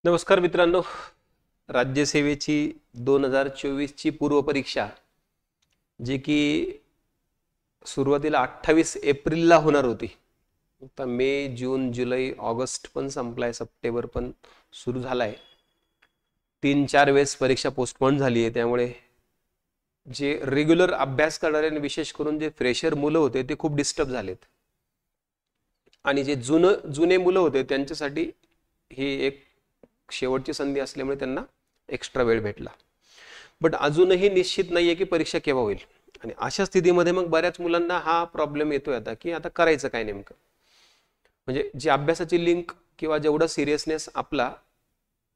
नमस्कार मित्रांनो, राज्यसेवेची 2024ची पूर्व परीक्षा जी की सुरुवातीला 28 एप्रिलला होणार होती. आता मे, जून, जुलै, ऑगस्ट पण संपलाय, सप्टेंबर पण सुरू झालाय. 3-4 वेळेस परीक्षा पोस्टपोन झाली आहे. त्यामुळे जे रेग्युलर अभ्यास करणारे आणि विशेष करून जे फ्रेशर मुलं होते ते खूप डिस्टर्ब झालेत, आणि जे जुने मुलं होते त्यांच्यासाठी ही एक शेवटची संधी असल्यामुळे त्यांना एक्स्ट्रा वेळ भेटला. बट अजूनही निश्चित नाहीये की परीक्षा केव्हा होईल. आणि अशा स्थितीमध्ये मग बऱ्याच मुलांना हा प्रॉब्लेम येतोय आता की आता करायचं काय नेमकं. म्हणजे जी अभ्यासाची लिंक किंवा जेवढा सिरियसनेस आपला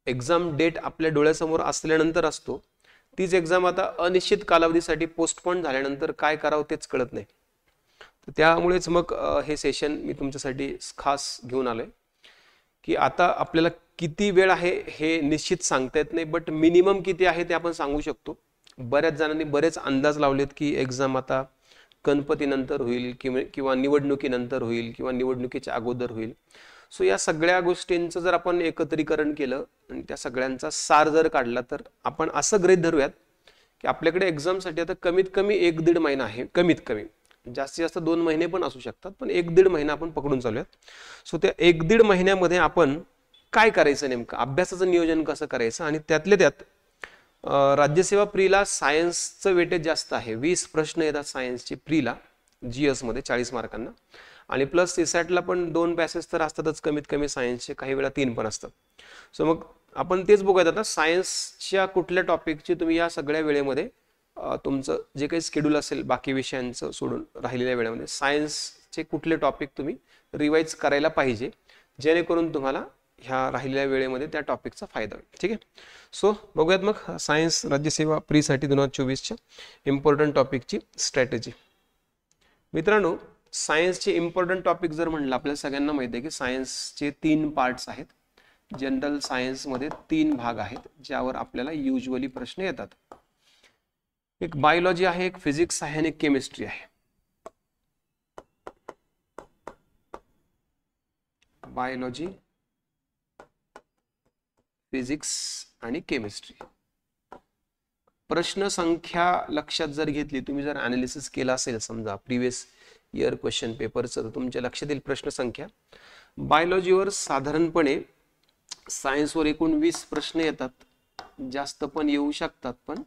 एक्झाम डेट आपल्या डोळ्यासमोर असल्यानंतर असतो, तीच एक्झाम आता अनिश्चित कालावधीसाठी पोस्टपोन झाल्यानंतर काय करावं तेच कळत नाही. तर त्यामुळेच मग हे सेशन मी तुमच्यासाठी खास घेऊन आलोय की आता आपल्याला किती वेळ आहे हे निश्चित सांगता येत नाही, बट मिनिमम किती आहे ते आपण सांगू शकतो. बऱ्याच जणांनी बरेच अंदाज लावलेत की एक्झाम आता गणपतीनंतर होईल किंवा निवडणुकीनंतर होईल किंवा निवडणुकीच्या अगोदर होईल. सो या सगळ्या गोष्टींचं जर आपण एकत्रीकरण केलं आणि त्या सगळ्यांचा सार जर काढला तर आपण असं गृहीत धरूयात की आपल्याकडे एक्झामसाठी आता कमीत कमी 1-1.5 महिना आहे. कमीत कमी, जास्तीत जास्त 2 महिने पण असू शकतात, पण 1-1.5 महिना आपण पकडून चालूयात. सो त्या 1-1.5 महिन्यामध्ये आपण काय करायचं, नेमकं अभ्यासाचं नियोजन कसं करायचं. आणि त्यातल्या त्यात राज्यसेवा प्रीला सायन्सचं वेटेज जास्त आहे. 20 प्रश्न येतात सायन्सचे प्रीला, GS मध्ये 40 मार्कांना, आणि प्लस सीसॅटला पण 2 पॅसेज तर असतातच कमीत कमी सायन्सचे, काही वेळा 3 पण असतात. सो मग आपण तेच बघूयात आता, सायन्सच्या कुठल्या टॉपिकची तुम्ही या सगळ्या वेळेमध्ये तुमचं जे काही शेड्यूल असेल बाकी विषयांचं सोडून राहिलेल्या वेळेमध्ये सायन्सचे कुठले टॉपिक तुम्ही रिवाइज करायला पाहिजे, जेणेकरून तुम्हाला ह्या राहिलेल्या वेळेमध्ये त्या टॉपिकचा फायदा होईल. ठीक आहे. सो बघूयात मग सायन्स राज्यसेवा प्रीसाठी 2024च्या इम्पॉर्टंट टॉपिकची स्ट्रॅटेजी. मित्रांनो, सायन्सचे इम्पॉर्टंट टॉपिक जर म्हणलं, आपल्याला सगळ्यांना माहिती आहे की सायन्सचे 3 पार्ट्स आहेत. जनरल सायन्समध्ये 3 भाग आहेत ज्यावर आपल्याला युजली प्रश्न येतात. एक बायोलॉजी आहे, एक फिजिक्स आहे आणि एक केमिस्ट्री आहे. बायोलॉजी, फिजिक्स आणि केमिस्ट्री. प्रश्न संख्या लक्षात जर घेतली, तुम्ही जर अनालिसिस केला असेल समजा प्रिव्हियस इयर क्वेश्चन पेपरचं, तर तुमच्या लक्षात येईल प्रश्न संख्या. बायोलॉजीवर साधारणपणे सायन्सवर एकूण 20 प्रश्न येतात, जास्त पण येऊ शकतात, पण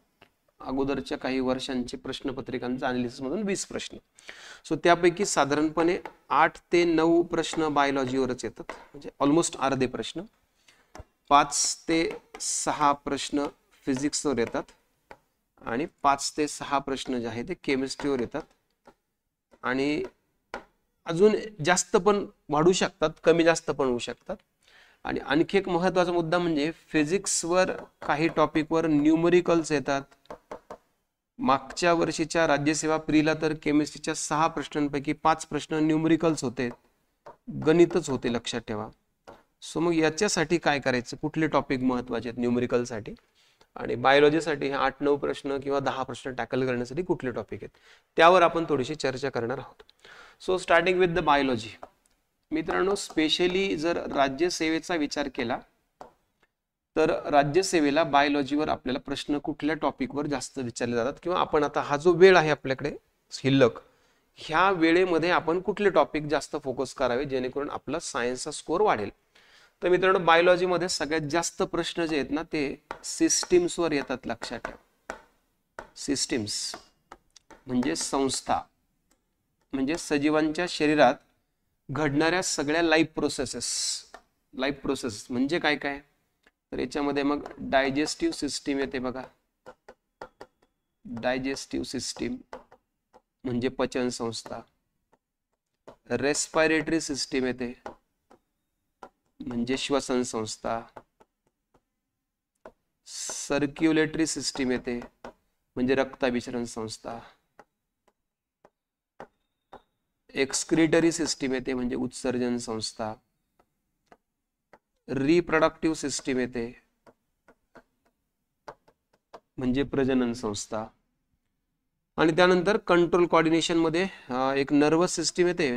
अगोदरच्या काही वर्षांचे प्रश्नपत्रिकांचा अनालिसिस मधून 20 प्रश्न. सो त्यापैकी साधारणपणे 8 ते 9 प्रश्न बायोलॉजीवरच येतात, म्हणजे ऑलमोस्ट अर्धे प्रश्न. 5 ते 6 प्रश्न फिजिक्सवर येतात आणि 5 ते 6 प्रश्न जे आहेत ते केमिस्ट्रीवर येतात. आणि अजून जास्त पण वाढू शकतात, कमी जास्त पण होऊ शकतात. आणि आणखी एक महत्त्वाचा मुद्दा म्हणजे फिजिक्सवर काही टॉपिकवर न्यूमरिकल्स येतात. मागच्या वर्षीच्या राज्यसेवा प्रीला तर केमिस्ट्रीच्या 6 प्रश्नांपैकी 5 प्रश्न न्यूमरिकल्स होते, गणितच होते, लक्षात ठेवा. सो मग याच्यासाठी काय करायचं, कुठले टॉपिक महत्त्वाचे आहेत न्यूमरिकलसाठी, आणि बायोलॉजीसाठी 8-9 प्रश्न किंवा 10 प्रश्न टॅकल करण्यासाठी कुठले टॉपिक आहेत, त्यावर आपण थोडीशी चर्चा करणार आहोत. So starting with the biology. मित्रांनो, स्पेशली जर राज्यसेवेचा विचार केला तर राज्यसेवेला बायोलॉजीवर आपल्याला प्रश्न कुठल्या टॉपिकवर जास्त विचारले जातात, किंवा आपण आता हा जो वेळ आहे आपल्याकडे शिल्लक, ह्या वेळेमध्ये आपण कुठले टॉपिक जास्त फोकस करावे जेणेकरून आपला सायन्सचा स्कोर वाढेल. तर मित्रांनो, बायोलॉजीमध्ये सगळ्यात जास्त प्रश्न जे आहेत ना ते सिस्टीम्सवर येतात. लक्षात ठेवा, सिस्टीम्स म्हणजे संस्था, म्हणजे सजीवांच्या शरीरात घडणाऱ्या सगळ्या लाईफ प्रोसेसेस म्हणजे काय काय, तर याच्यामध्ये मग डायजेस्टिव्ह सिस्टीम येते बघा. डायजेस्टिव्ह सिस्टीम म्हणजे पचन संस्था. रेस्पिरेटरी सिस्टीम येते म्हणजे श्वसन संस्था. सर्क्युलेटरी सिस्टीम येते म्हणजे रक्ताभिसरण संस्था. एक्सक्रीटरी सिस्टीम येते म्हणजे उत्सर्जन संस्था. रिप्रोडक्टिव्ह सिस्टीम येते म्हणजे प्रजनन संस्था. आणि त्यानंतर कंट्रोल कोऑर्डिनेशन मध्ये एक नर्वस सिस्टीम येते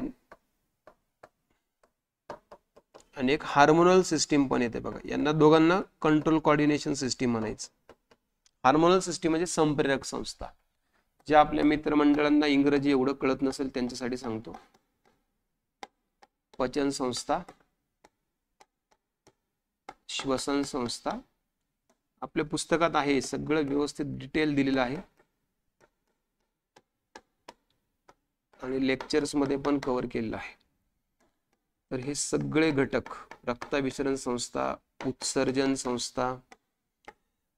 आणि एक हार्मोनल सिस्टीम पण येते बघा. यांना दोघांना कंट्रोल कोऑर्डिनेशन सिस्टीम म्हणायचं. हार्मोनल सिस्टीम म्हणजे संप्रेरक संस्था. जे आपल्या मित्रमंडळांना इंग्रजी एवढं कळत नसेल त्यांच्यासाठी सांगतो. पचन संस्था, श्वसन संस्था, आपल्या पुस्तकात आहे सगळं व्यवस्थित डिटेल दिलेलं आहे आणि लेक्चर्स मध्ये पण कव्हर केलेलं आहे. तर हे सगळे घटक, रक्ताभिसरण संस्था, उत्सर्जन संस्था,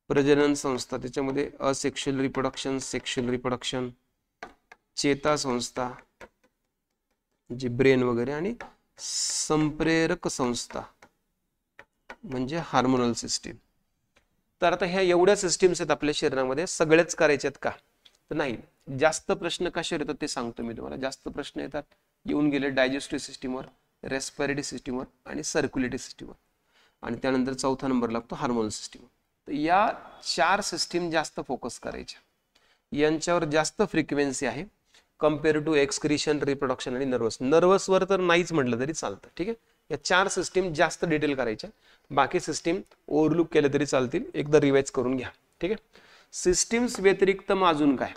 प्रजनन संस्था, त्याच्यामध्ये असेक्शुअल रिप्रोडक्शन, सेक्शुअल रिप्रोडक्शन, चेता संस्था जे ब्रेन वगैरे, आणि संप्रेरक संस्था म्हणजे हार्मोनल सिस्टीम. तर आता ह्या एवढ्या सिस्टीम्स आहेत आपल्या शरीरामध्ये, सगळेच करायच्यात का? तर नाही. जास्त प्रश्न कशावर येतात ते सांगतो मी तुम्हाला. जास्त प्रश्न येतात, येऊन गेले डायजेस्टिव्ह सिस्टीमवर, रेस्पिरेटरी सिस्टीमवर आणि सर्क्युलेटरी सिस्टीमवर, आणि त्यानंतर चौथा नंबर लागतो हार्मोनल सिस्टीम. तर या 4 सिस्टीम जास्त फोकस करायच्या, यांच्यावर जास्त फ्रिक्वेन्सी आहे कम्पेअर टू एक्सक्रिशन, रिप्रोडक्शन आणि नर्वसवर तर नाहीच म्हटलं तरी चालतं. ठीक आहे, या 4 सिस्टीम जास्त डिटेल करायच्या, बाकी सिस्टीम ओव्हरलुक केले तरी चालतील. एकदा रिवाइज करून घ्या. ठीक आहे. सिस्टीम्स व्यतिरिक्त मग अजून काय?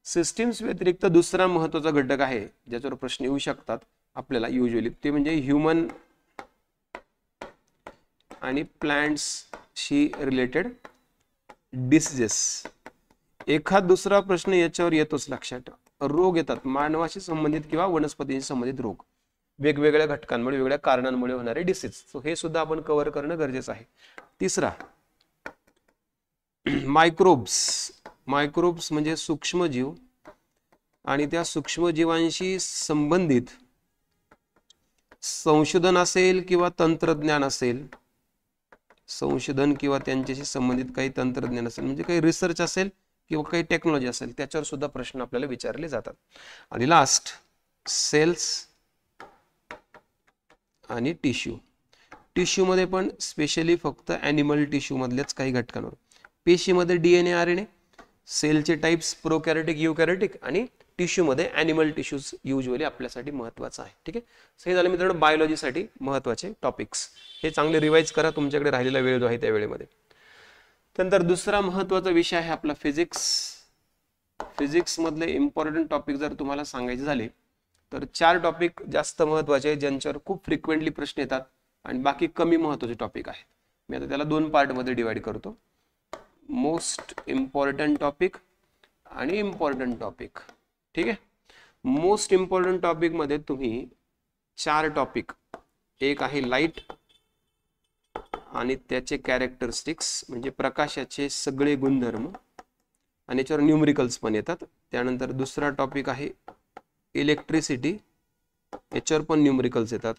सिस्टीम्स व्यतिरिक्त दुसरा महत्वाचा घटक आहे ज्याच्यावर प्रश्न येऊ शकतात आपल्याला युजली, ते म्हणजे ह्युमन आणि प्लांट्सशी रिलेटेड डिसीजेस. एखाद दुसरा प्रश्न याच्यावर येतोच, लक्षात ठेवा. रोग येतात, मानवाशी संबंधित किंवा वनस्पतींशी संबंधित रोग, वेगवेगळ्या घटकांमुळे, वेगवेगळ्या कारणांमुळे होणारे डिसीज. सो हे सुद्धा आपण कव्हर करणं गरजेचं आहे. तिसरा, मायक्रोब्स. मायक्रोब्स म्हणजे सूक्ष्मजीव, आणि त्या सूक्ष्मजीवांशी संबंधित संशोधन असेल किंवा तंत्रज्ञान असेल, संशोधन किंवा त्यांच्याशी संबंधित काही तंत्रज्ञान असेल, म्हणजे काही रिसर्च असेल किंवा काही टेक्नॉलॉजी असेल, त्याच्यावर सुद्धा प्रश्न आपल्याला विचारले जातात. आणि लास्ट, सेल्स आणि टिश्यू. टिश्यू मध्ये पण स्पेशली फक्त ॲनिमल टिश्यू मधल्याच काही घटकांवर. पेशीमध्ये DNA, RNA, सेलचे टाइप्स प्रोकॅरियोटिक, युकॅरियोटिक, आणि टिश्यू मध्ये ॲनिमल टिश्यूज युजली आपल्यासाठी महत्वाचं आहे. ठीक आहे. हे झालं मित्रांनो बायोलॉजीसाठी महत्वाचे टॉपिक्स. हे चांगले रिवाइज करा, तुमच्याकडे राहिलेला वेळ जो आहे त्या वेळेमध्ये. त्यानंतर दुसरा महत्वाचा विषय आहे आपला फिजिक्स. फिजिक्स मधले इम्पॉर्टंट टॉपिक जर तुम्हाला सांगायचे झाले तर 4 टॉपिक जास्त महत्वाचे आहेत, ज्यांच्यावर खूप फ्रिक्वेंटली प्रश्न येतात, आणि बाकी कमी महत्वाचे टॉपिक आहेत. मी आता त्याला 2 पार्ट मध्ये डिवाइड करतो. मोस्ट इम्पॉर्टंट टॉपिक आणि इम्पॉर्टंट टॉपिक. ठीक आहे. मोस्ट इम्पॉर्टंट टॉपिक मध्ये तुम्ही 4 टॉपिक, एक आहे लाईट आणि त्याचे कॅरेक्टरिस्टिक्स म्हणजे प्रकाशाचे सगळे गुणधर्म, आणि याच्यावर न्यूमरिकल्स पण येतात. त्यानंतर दुसरा टॉपिक आहे इलेक्ट्रिसिटी, याच्यावर पण न्यूमरिकल्स येतात.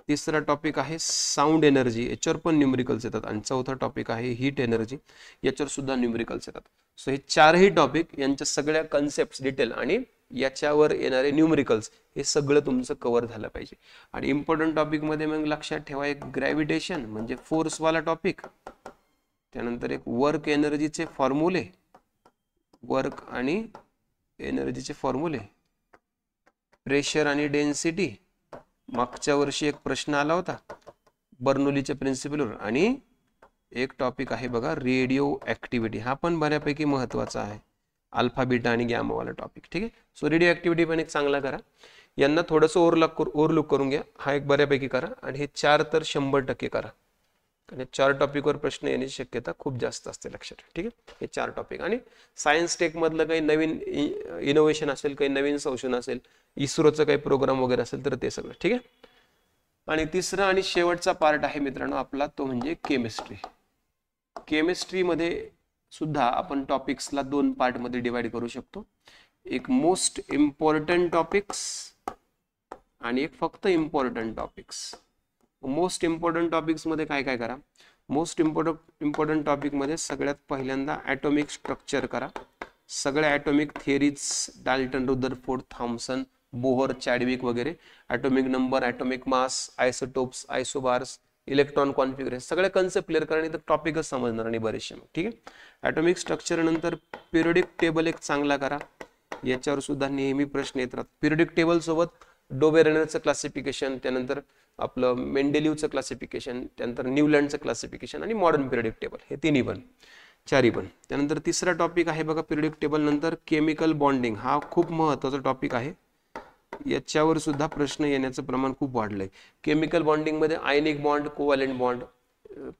तिसरा टॉपिक आहे साऊंड एनर्जी, याच्यावर पण न्यूमरिकल्स येतात. आणि चौथा टॉपिक आहे हीट एनर्जी, याच्यावर सुद्धा न्यूमरिकल्स येतात. सो हे 4ही टॉपिक, यांच्या सगळ्या कन्सेप्ट डिटेल आणि याच्यावर येणारे न्यूमरिकल्स, हे सगळं तुमचं कव्हर झालं पाहिजे. आणि इम्पॉर्टंट टॉपिक मध्ये मग लक्षात ठेवा, एक ग्रॅव्हिटेशन म्हणजे फोर्स वाला टॉपिक, त्यानंतर एक वर्क एनर्जीचे फॉर्म्युले, वर्क आणि एनर्जीचे फॉर्म्युले, प्रेशर आणि डेन्सिटी, मागच्या वर्षी एक प्रश्न आला होता बर्नौलीच्या प्रिन्सिपलवर, आणि एक टॉपिक आहे बघा रेडिओ ऍक्टिव्हिटी, हा पण बऱ्यापैकी महत्वाचा आहे, अल्फा बीटा आणि गॅमा वाला टॉपिक. ठीक आहे. सो रेडिओ ऍक्टिव्हिटी पण एक चांगला करा, यांना थोडंसं ओव्हरलुक करून घ्या, हा एक बऱ्यापैकी करा, आणि हे 4 तर 100% करा, आणि 4 टॉपिकवर प्रश्न येण्याची शक्यता खूप जास्त असते, लक्षात. ठीक आहे. हे 4 टॉपिक. आणि सायन्स टेक मधलं काही नवीन इनोव्हेशन असेल, काही नवीन संशोधन असेल, इस्रोचं काही प्रोग्राम वगैरे असेल तर ते सगळं. ठीक आहे. आणि तिसरा आणि शेवटचा पार्ट आहे मित्रांनो आपला, तो म्हणजे केमिस्ट्री. केमिस्ट्रीमध्ये सुद्धा आपण टॉपिक्सला 2 पार्ट मध्ये डिवाइड करू शकतो. एक मोस्ट इम्पॉर्टंट टॉपिक्स आणि एक फक्त important topics. Most important topics मध्ये काय काय करा? मोस्ट इम्पॉर्टंट टॉपिक मध्ये सगळ्यात पहिल्यांदा ॲटॉमिक स्ट्रक्चर करा. सगळ्या atomic theories, Dalton, Rutherford, Thomson, Bohr, Chadwick वगैरे, atomic number, atomic mass, isotopes, isobars, electron configuration, सगळे कन्सेप्ट क्लिअर करा, नाही तर टॉपिकच समजणार नाही बरेचसे. ठीक आहे. ॲटॉमिक स्ट्रक्चर नंतर पिरियोडिक टेबल एक चांगला करा, याच्यावर सुद्धा नेहमी प्रश्न येतात. पिरियोडिक टेबल सोबत डोबेरेनरचं क्लासिफिकेशन, त्यानंतर आपलं मेंडेलिव्हचं क्लासिफिकेशन, त्यानंतर न्यूलँडचं क्लासिफिकेशन आणि मॉडर्न पिरियडिक टेबल, हे तिन्ही पण चारी पण. त्यानंतर तिसरा टॉपिक आहे बघा पिरियडिक टेबल नंतर केमिकल बॉन्डिंग. हा खूप महत्त्वाचा टॉपिक आहे, याच्यावर सुद्धा प्रश्न येण्याचं प्रमाण खूप वाढलंय. केमिकल बॉन्डिंग मध्ये ionic bond, covalent bond,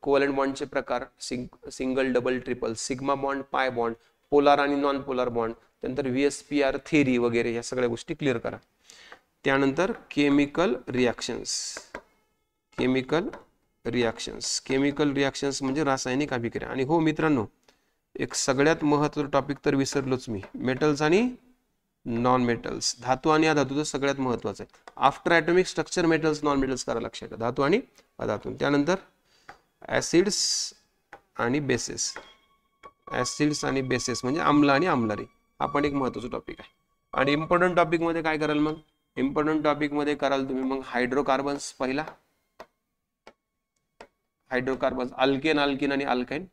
covalent बॉन्डचे प्रकार, single, double, triple, sigma bond, pi bond, polar आणि नॉन पोलार बॉन्ड, त्यानंतर VSPR थेरी वगैरे या सगळ्या गोष्टी क्लिअर करा. त्यानंतर केमिकल रिॲक्शन्स, केमिकल रिॲक्शन्स म्हणजे रासायनिक अभिक्रिया. आणि हो मित्रांनो, एक सगळ्यात महत्त्वाचा टॉपिक तर विसरलोच मी, मेटल्स आणि नॉन मेटल्स, धातू आणि अधातू सगळ्यात महत्त्वाचं आहे. After atomic structure metals non metals करा लक्षात, धातू आणि अधातू. त्यानंतर ऍसिड्स आणि बेसेस, ऍसिड्स आणि बेसेस म्हणजे आम्ल आणि आम्लारी, हा पण एक महत्त्वाचा टॉपिक आहे. आणि इम्पॉर्टंट टॉपिक मध्ये काय कराल मग, इम्पॉर्टंट टॉपिक मध्ये कराल तुम्ही मग हायड्रोकार्बन्स, पहिला हायड्रोकार्बन्स, अल्केन, अल्किन आणि अल्काइन.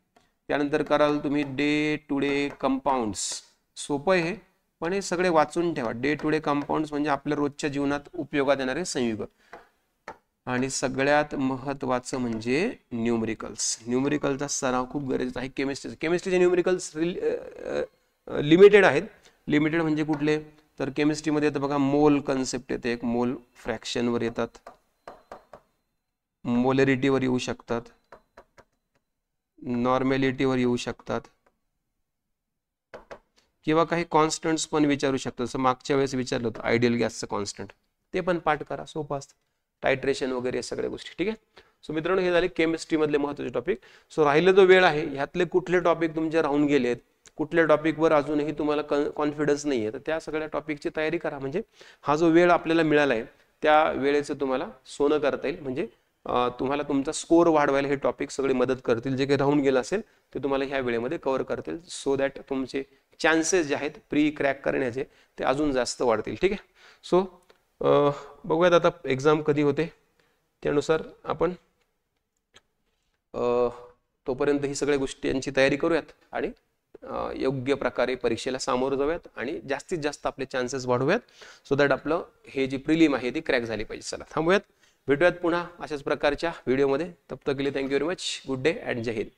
त्यानंतर कराल तुम्ही डे टू डे कंपाऊंड्स, सोपं आहे पण हे सगळे वाचून ठेवा. डे टू डे कंपाऊंड्स म्हणजे आपल्या रोजच्या जीवनात उपयोगात येणारे संयुग. आणि सगळ्यात महत्त्वाचं म्हणजे न्यूमरिकल्स, न्यूमरिकलचा सराव खूप गरजेचा आहे. केमिस्ट्रीचे न्यूमरिकल्स लिमिटेड आहेत. लिमिटेड म्हणजे कुठले, तर केमिस्ट्रीमध्ये येतं बघा मोल कन्सेप्ट येते, एक मोल फ्रॅक्शनवर येतात, मोलॅरिटीवर येऊ शकतात, नॉर्मॅलिटीवर येऊ शकतात, किंवा काही कॉन्स्टंट्स पण विचारू शकतात. जसं मागच्या वेळेस विचारलं होतं आयडियल गॅसचं कॉन्स्टंट, ते पण पाठ करा, सोपं असतं. टायट्रेशन वगैरे सगळ्या गोष्टी. ठीक आहे. सो मित्रांनो, हे झाले केमिस्ट्री मधले महत्त्वाचे टॉपिक. सो राहिलं जो वेळ आहे, ह्यातले कुठले टॉपिक तुमचे राहून गेलेत, कुठल्या टॉपिकवर अजूनही तुम्हाला कॉन्फिडन्स नाहीये, तर त्या सगळ्या टॉपिकची तयारी करा. म्हणजे हा जो वेळ आपल्याला मिळाला आहे त्या वेळेचं तुम्हाला सोनं करता येईल. म्हणजे तुम्हाला तुमचा स्कोर वाढवायला हे टॉपिक सगळे मदत करतील. जे काही राहून गेलं असेल ते तुम्हाला ह्या वेळेमध्ये कव्हर करतील, सो दॅट तुमचे चान्सेस जे आहेत प्री क्रॅक करण्याचे ते अजून जास्त वाढतील. ठीक आहे. सो बघूयात आता एक्झाम कधी होते, त्यानुसार आपण तोपर्यंत ही सगळ्या गोष्टींची तयारी करूयात आणि योग्य प्रकारे परीक्षेला सामोरं जाऊयात आणि जास्तीत जास्त आपले चान्सेस वाढवूयात, सो दॅट आपलं हे जी प्रिलिम आहे ती क्रॅक झाली पाहिजे. चला थांबूयात, भेटूयात पुन्हा अशाच प्रकारच्या व्हिडिओमध्ये. तब तक के लिए thank you very much. Good day and जय हिंद.